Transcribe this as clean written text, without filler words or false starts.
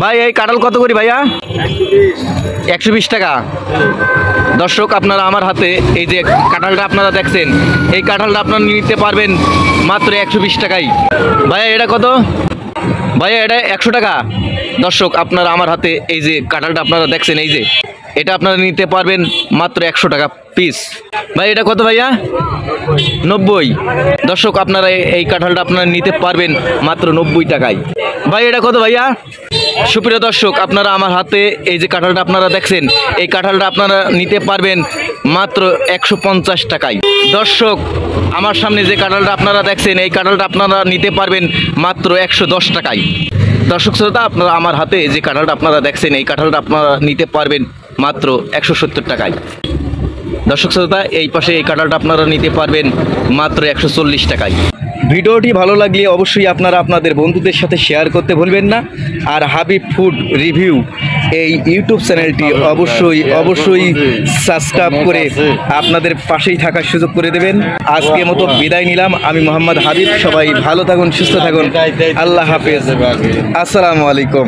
ভাই এই কাঁঠাল কত করে ভাইয়া? 120 টাকা। দর্শক আপনারা আমার হাতে এই যে কাঁঠালটা আপনারা দেখছেন, এই কাঁঠালটা আপনারা নিতে পারবেন মাত্র 120 টাকায়। ভাইয়া এটা কত? ভাইয়া এটা 100 টাকা। দর্শক আপনারা আমার হাতে এই যে কাঁঠালটা আপনারা দেখছেন, এই যে এটা আপনারা নিতে পারবেন মাত্র 100 টাকা পিস। ভাই এটা কত ভাইয়া? 90। দর্শক আপনারা এই কাঁঠালটা আপনারা নিতে পারবেন মাত্র 90 টাকায়। ভাই এটা কত ভাইয়া? সুপ্রিয় দর্শক আপনারা আমার হাতে এই যে কাঁঠালটা আপনারা দেখছেন, এই কাঁঠালটা আপনারা নিতে পারবেন মাত্র 150 টাকায়। দর্শক আমার সামনে যে কাঁঠালটা আপনারা দেখছেন, এই কাঁঠালটা আপনারা নিতে পারবেন মাত্র 110 টাকায়। দর্শক শ্রোতা আপনারা আমার হাতে যে কাঁঠালটা আপনারা দেখছেন, এই কাঁঠালটা আপনারা নিতে পারবেন মাত্র 170 টাকায়। দর্শক শ্রোতা এই পাশে এই কাঁঠালটা আপনারা নিতে পারবেন মাত্র 140 টাকায়। ভিডিওটি ভালো লাগলে অবশ্যই আপনারা আপনাদের বন্ধুদের সাথে শেয়ার করতে ভুলবেন না। আর হাবিব ফুড রিভিউ এই ইউটিউব চ্যানেলটি অবশ্যই সাবস্ক্রাইব করে আপনাদের পাশেই থাকার সুযোগ করে দেবেন। আজকের মতো বিদায় নিলাম, আমি মোহাম্মদ হাবিব। সবাই ভালো থাকুন, সুস্থ থাকুন, আল্লাহ হাফেজ, আসসালামু আলাইকুম।